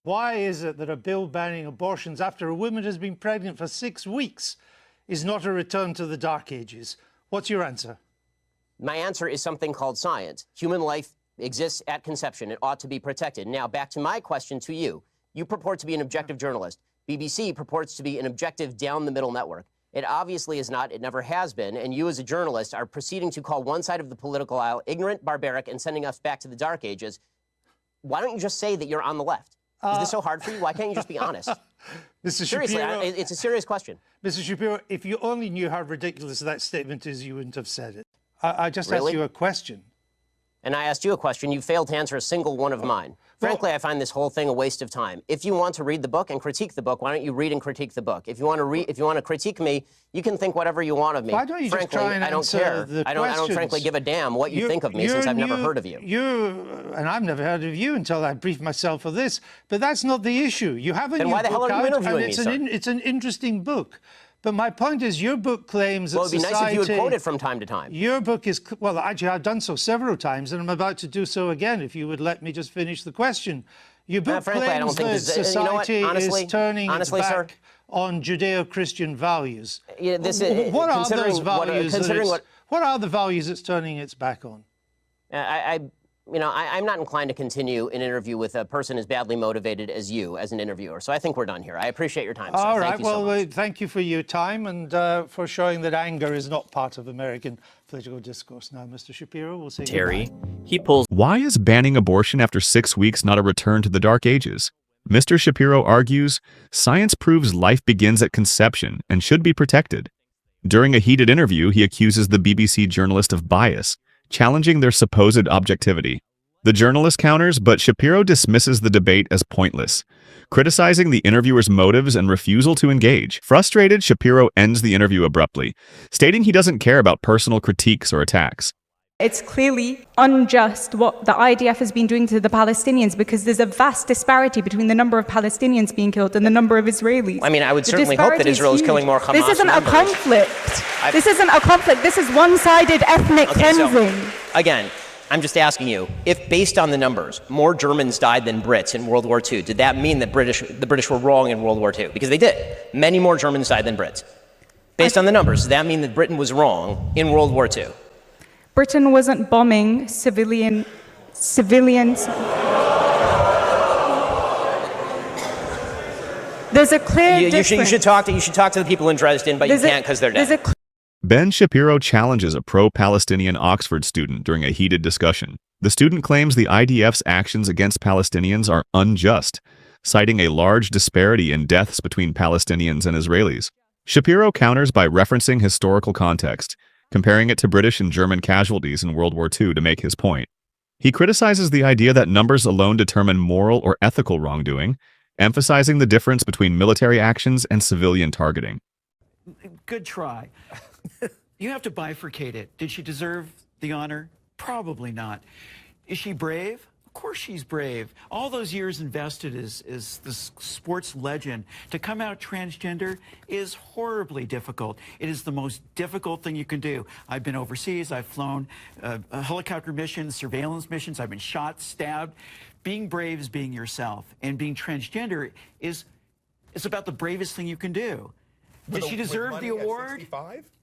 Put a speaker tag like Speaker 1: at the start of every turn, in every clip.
Speaker 1: Why is it that a bill banning abortions after a woman has been pregnant for 6 weeks is not a return to the Dark Ages? What's your answer?
Speaker 2: My answer is something called science. Human life exists at conception. It ought to be protected. Now, back to my question to you. You purport to be an objective journalist. BBC purports to be an objective down-the-middle network. It obviously is not. It never has been. And you as a journalist are proceeding to call one side of the political aisle ignorant, barbaric, and sending us back to the Dark Ages. Why don't you just say that you're on the left? Is this so hard for you? Why can't you just be honest?
Speaker 1: Mr.
Speaker 2: Seriously,
Speaker 1: Shapiro,
Speaker 2: it's a serious question.
Speaker 1: Mr. Shapiro, if you only knew how ridiculous that statement is, you wouldn't have said it. I just
Speaker 2: Really?
Speaker 1: asked you a question.
Speaker 2: And I asked you a question. You failed to answer a single one of mine. Frankly, I find this whole thing a waste of time. If you want to read the book and critique the book, why don't you read and critique the book? If you want to critique me, you can think whatever you want of me.
Speaker 1: Why don't you
Speaker 2: frankly,
Speaker 1: just try and
Speaker 2: I don't
Speaker 1: answer
Speaker 2: care.
Speaker 1: the
Speaker 2: I don't
Speaker 1: questions?
Speaker 2: frankly give a damn what you think of me since I've never heard of you.
Speaker 1: And I've never heard of you until I briefed myself for this. But that's not the issue. You have a
Speaker 2: Then
Speaker 1: new
Speaker 2: why the hell
Speaker 1: book
Speaker 2: are you
Speaker 1: out,
Speaker 2: interviewing
Speaker 1: and
Speaker 2: me, sir?
Speaker 1: it's an interesting book. But my point is, your book claims that
Speaker 2: Well, it'd be
Speaker 1: society...
Speaker 2: nice if you would quote it from time to time.
Speaker 1: Your book is... Well, actually, I've done so several times, and I'm about to do so again, if you would let me just finish the question. Your book
Speaker 2: frankly, I don't
Speaker 1: claims
Speaker 2: think
Speaker 1: that society
Speaker 2: honestly,
Speaker 1: is turning its
Speaker 2: sir,
Speaker 1: back on Judeo-Christian values.
Speaker 2: Yeah,
Speaker 1: What are those
Speaker 2: considering
Speaker 1: values? What are the values it's turning its back on?
Speaker 2: I'm not inclined to continue an interview with a person as badly motivated as you as an interviewer. So I think we're done here. I appreciate your time, sir.
Speaker 1: All right.
Speaker 2: Thank you so much.
Speaker 1: Thank you for your time and for showing that anger is not part of American political discourse. Now, Mr. Shapiro, we'll see.
Speaker 3: Terry, he pulls.
Speaker 4: Why is banning abortion after 6 weeks not a return to the Dark Ages? Mr. Shapiro argues, science proves life begins at conception and should be protected. During a heated interview, he accuses the BBC journalist of bias, challenging their supposed objectivity. The journalist counters, but Shapiro dismisses the debate as pointless, criticizing the interviewer's motives and refusal to engage. Frustrated, Shapiro ends the interview abruptly, stating he doesn't care about personal critiques or attacks.
Speaker 5: It's clearly unjust what the IDF has been doing to the Palestinians because there's a vast disparity between the number of Palestinians being killed and the number of Israelis.
Speaker 2: I mean, I would certainly hope that Israel is killing more Hamas
Speaker 5: This isn't a
Speaker 2: members.
Speaker 5: conflict. This isn't a conflict. This is one-sided ethnic cleansing.
Speaker 2: So, again, I'm just asking you, if based on the numbers, more Germans died than Brits in World War II, did that mean that the British were wrong in World War II? Because they did. Many more Germans died than Brits. Based on the numbers, does that mean that Britain was wrong in World War II?
Speaker 5: Britain wasn't bombing civilians. There's a clear difference.
Speaker 2: You should talk to the people in Dresden, but you can't because they're dead.
Speaker 4: Ben Shapiro challenges a pro-Palestinian Oxford student during a heated discussion. The student claims the IDF's actions against Palestinians are unjust, citing a large disparity in deaths between Palestinians and Israelis. Shapiro counters by referencing historical context, comparing it to British and German casualties in World War II to make his point. He criticizes the idea that numbers alone determine moral or ethical wrongdoing, emphasizing the difference between military actions and civilian targeting.
Speaker 6: Good try. You have to bifurcate it. Did she deserve the honor? Probably not. Is she brave? Of course she's brave. All those years invested as this sports legend. To come out transgender is horribly difficult. It is the most difficult thing you can do. I've been overseas. I've flown helicopter missions, surveillance missions. I've been shot, stabbed. Being brave is being yourself. And being transgender is about the bravest thing you can do. Did she deserve the award?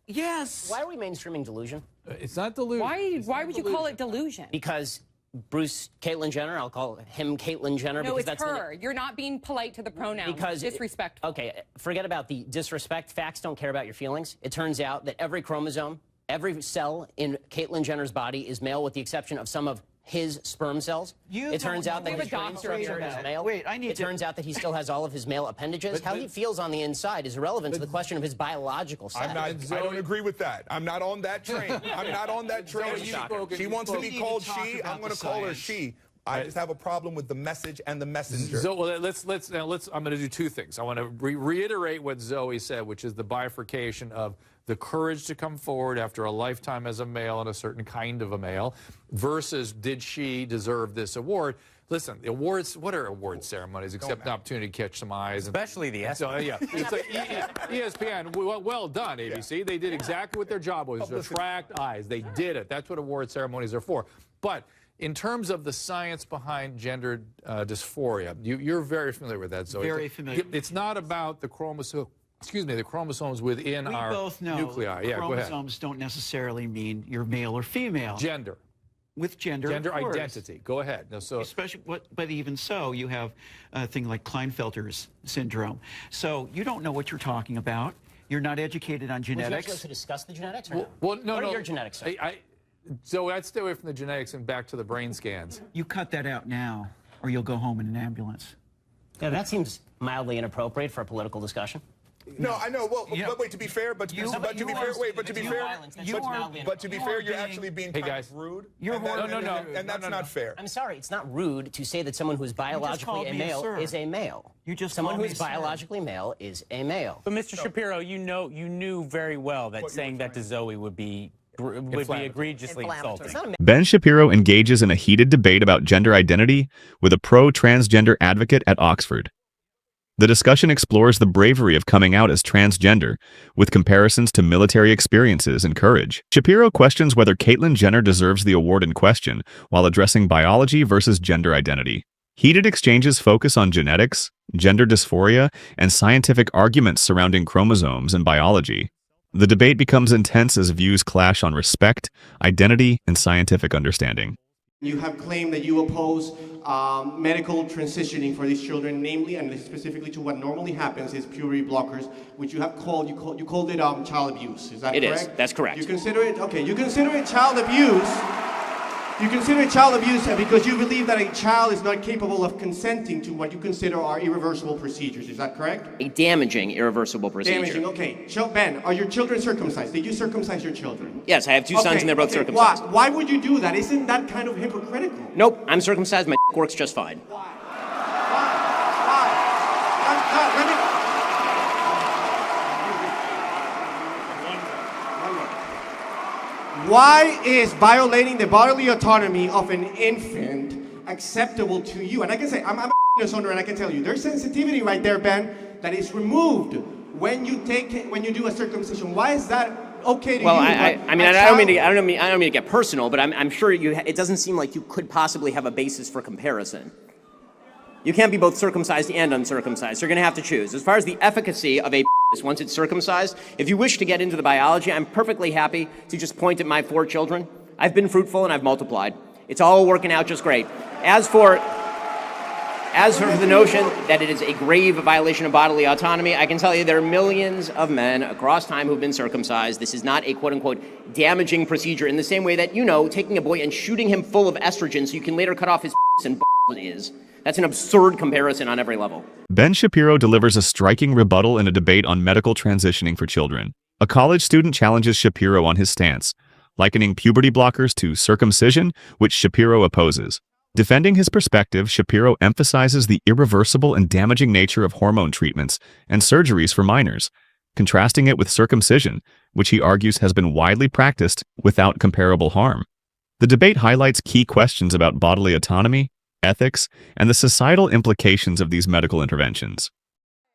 Speaker 6: Yes.
Speaker 2: Why are we mainstreaming delusion?
Speaker 7: It's not delusion.
Speaker 8: Why would you call it delusion?
Speaker 2: Because Caitlyn Jenner, I'll call him Caitlyn Jenner.
Speaker 8: No,
Speaker 2: because
Speaker 8: it's her. You're not being polite to the pronouns.
Speaker 2: Because
Speaker 8: disrespectful.
Speaker 2: Okay, forget about the disrespect. Facts don't care about your feelings. It turns out that every chromosome, every cell in Caitlyn Jenner's body is male with the exception of some of his sperm cells. It turns out that his brain structure is male. It turns out that he still has all of his male appendages. How he feels on the inside is irrelevant to the question of his biological sex.
Speaker 9: I don't agree with that. I'm not on that train. I'm not on that train. She wants to be called she. I'm going to call her she. I just have a problem with the message and the messenger.
Speaker 7: Well, I'm going to do two things. I want to reiterate what Zoe said, which is the bifurcation of the courage to come forward after a lifetime as a male and a certain kind of a male versus did she deserve this award? Listen, the awards, what are award ceremonies except an opportunity to catch some eyes?
Speaker 3: Especially the ESPN.
Speaker 7: So, yeah, it's like ESPN, well done, ABC. Yeah. They did exactly what their job was, attract eyes. They did it. That's what award ceremonies are for. But In terms of the science behind gender dysphoria, you're very familiar with that, Zoe.
Speaker 6: Very familiar.
Speaker 7: It's not about the chromosome. Excuse me, the chromosomes within
Speaker 6: We
Speaker 7: our
Speaker 6: both know
Speaker 7: nuclei. Yeah, go ahead.
Speaker 6: chromosomes don't necessarily mean you're male or female.
Speaker 7: Gender.
Speaker 6: With gender, of course.
Speaker 7: Identity. Go ahead. No, so
Speaker 6: Especially, but even so, you have a thing like Klinefelter's syndrome. So you don't know what you're talking about. You're not educated on
Speaker 2: Would you actually
Speaker 6: genetics.
Speaker 2: like to discuss the genetics or no?
Speaker 7: well, no,
Speaker 2: What
Speaker 7: no.
Speaker 2: are your genetics, sir?
Speaker 7: Zoe, I'd stay away from the genetics and back to the brain scans.
Speaker 6: You cut that out now, or you'll go home in an ambulance.
Speaker 2: Yeah, that seems mildly inappropriate for a political discussion.
Speaker 9: No, I know. Well,
Speaker 6: Yeah.
Speaker 9: but wait. To be fair, but to be fair,
Speaker 2: But to be fair,
Speaker 9: you're actually being
Speaker 7: Hey,
Speaker 9: kind
Speaker 7: guys.
Speaker 9: of rude.
Speaker 6: You're
Speaker 9: and that-
Speaker 6: horrible.
Speaker 9: and that's not fair.
Speaker 2: I'm sorry, it's not rude to say that someone who is biologically
Speaker 6: called
Speaker 2: a
Speaker 6: me a
Speaker 2: male
Speaker 6: sir.
Speaker 2: is a male.
Speaker 6: You just
Speaker 2: Someone
Speaker 6: called
Speaker 2: who
Speaker 6: me
Speaker 2: is
Speaker 6: sir.
Speaker 2: biologically male is a male.
Speaker 3: But Mr. Shapiro, you knew very well that saying that to Zoe would be egregiously insulting.
Speaker 2: It's not a
Speaker 4: Ben Shapiro engages in a heated debate about gender identity with a pro-transgender advocate at Oxford. The discussion explores the bravery of coming out as transgender, with comparisons to military experiences and courage. Shapiro questions whether Caitlyn Jenner deserves the award in question, while addressing biology versus gender identity. Heated exchanges focus on genetics, gender dysphoria, and scientific arguments surrounding chromosomes and biology. The debate becomes intense as views clash on respect, identity, and scientific understanding.
Speaker 10: You have claimed that you oppose medical transitioning for these children, namely and specifically to what normally happens is puberty blockers, which you have called you called it child abuse. Is that
Speaker 2: It
Speaker 10: correct?
Speaker 2: is. That's correct.
Speaker 10: You consider it okay. You consider it child abuse. You consider it child abuse because you believe that a child is not capable of consenting to what you consider are irreversible procedures. Is that correct?
Speaker 2: A damaging, irreversible procedure.
Speaker 10: Damaging. Okay. Ben, are your children circumcised? Did you circumcise your children?
Speaker 2: Yes, I have two sons and they're both circumcised.
Speaker 10: Why would you do that? Isn't that kind of hypocritical?
Speaker 2: Nope, I'm circumcised. My works just fine.
Speaker 10: Why is violating the bodily autonomy of an infant acceptable to you? And I can say, I'm a owner, and I can tell you, there's sensitivity right there, Ben, that is removed when you do a circumcision. Why is that okay to
Speaker 2: Well,
Speaker 10: you?
Speaker 2: I don't mean to get personal, but I'm sure it doesn't seem like you could possibly have a basis for comparison. You can't be both circumcised and uncircumcised. You're going to have to choose. As far as the efficacy of a once it's circumcised, if you wish to get into the biology, I'm perfectly happy to just point at my 4 children. I've been fruitful and I've multiplied. It's all working out just great. As for the notion that it is a grave violation of bodily autonomy, I can tell you there are millions of men across time who've been circumcised. This is not a quote-unquote damaging procedure in the same way that, taking a boy and shooting him full of estrogen so you can later cut off his and is. That's an absurd comparison on every level.
Speaker 4: Ben Shapiro delivers a striking rebuttal in a debate on medical transitioning for children. A college student challenges Shapiro on his stance, likening puberty blockers to circumcision, which Shapiro opposes. Defending his perspective, Shapiro emphasizes the irreversible and damaging nature of hormone treatments and surgeries for minors, contrasting it with circumcision, which he argues has been widely practiced without comparable harm. The debate highlights key questions about bodily autonomy, ethics, and the societal implications of these medical interventions.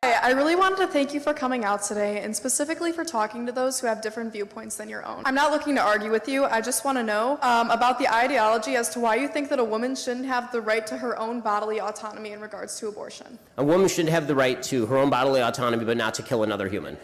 Speaker 11: I really wanted to thank you for coming out today and specifically for talking to those who have different viewpoints than your own. I'm not looking to argue with you. I just want to know about the ideology as to why you think that a woman shouldn't have the right to her own bodily autonomy in regards to abortion.
Speaker 2: A woman should have the right to her own bodily autonomy, but not to kill another human.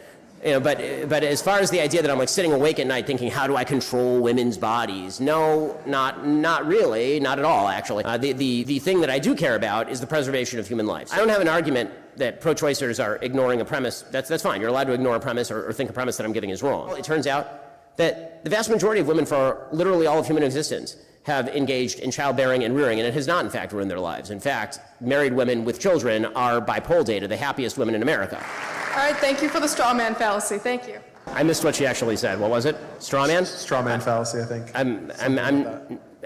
Speaker 2: But as far as the idea that I'm sitting awake at night thinking, how do I control women's bodies? No, not really, not at all, actually. The thing that I do care about is the preservation of human life. I don't have an argument that pro-choicers are ignoring a premise. That's fine. You're allowed to ignore a premise or think a premise that I'm giving is wrong. Well, it turns out that the vast majority of women for literally all of human existence have engaged in childbearing and rearing, and it has not, in fact, ruined their lives. In fact, married women with children are, by poll data, the happiest women in America.
Speaker 11: All right, thank you for the straw man fallacy. Thank you.
Speaker 2: I missed what she actually said. What was it? Straw man?
Speaker 12: Straw man fallacy, I think.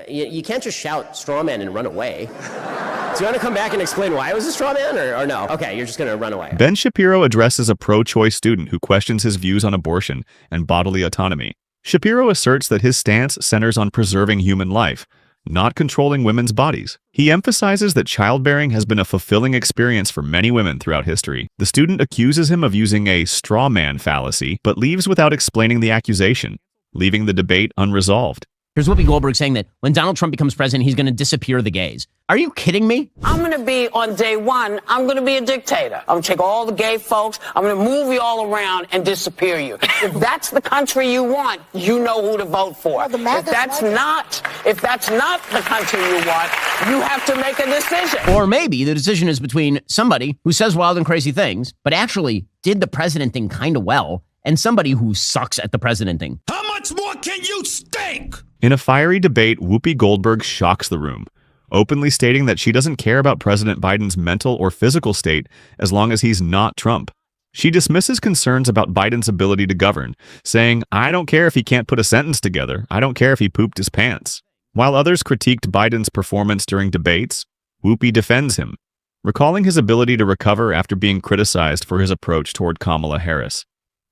Speaker 2: You can't just shout straw man and run away. Do you want to come back and explain why it was a straw man, or no? Okay, you're just going to run away.
Speaker 4: Ben Shapiro addresses a pro-choice student who questions his views on abortion and bodily autonomy. Shapiro asserts that his stance centers on preserving human life, not controlling women's bodies. He emphasizes that childbearing has been a fulfilling experience for many women throughout history. The student accuses him of using a straw man fallacy, but leaves without explaining the accusation, leaving the debate unresolved.
Speaker 2: Here's Whoopi Goldberg saying that when Donald Trump becomes president, he's going to disappear the gays. Are you kidding me?
Speaker 12: I'm going to be, on day one, I'm going to be a dictator. I'm going to take all the gay folks, I'm going to move you all around and disappear you. If that's the country you want, you know who to vote for. If that's not the country you want, you have to make a decision.
Speaker 2: Or maybe the decision is between somebody who says wild and crazy things, but actually did the president thing kind of well, and somebody who sucks at the president thing.
Speaker 13: How much more can you stink?
Speaker 4: In a fiery debate, Whoopi Goldberg shocks the room, openly stating that she doesn't care about President Biden's mental or physical state as long as he's not Trump. She dismisses concerns about Biden's ability to govern, saying, "I don't care if he can't put a sentence together. I don't care if he pooped his pants." While others critiqued Biden's performance during debates, Whoopi defends him, recalling his ability to recover after being criticized for his approach toward Kamala Harris.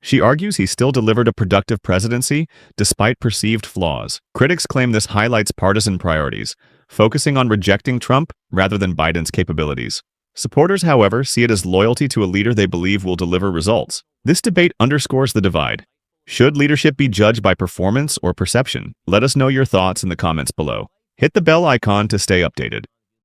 Speaker 4: She argues he still delivered a productive presidency despite perceived flaws. Critics claim this highlights partisan priorities, focusing on rejecting Trump rather than Biden's capabilities. Supporters, however, see it as loyalty to a leader they believe will deliver results. This debate underscores the divide. Should leadership be judged by performance or perception? Let us know your thoughts in the comments below. Hit the bell icon to stay updated.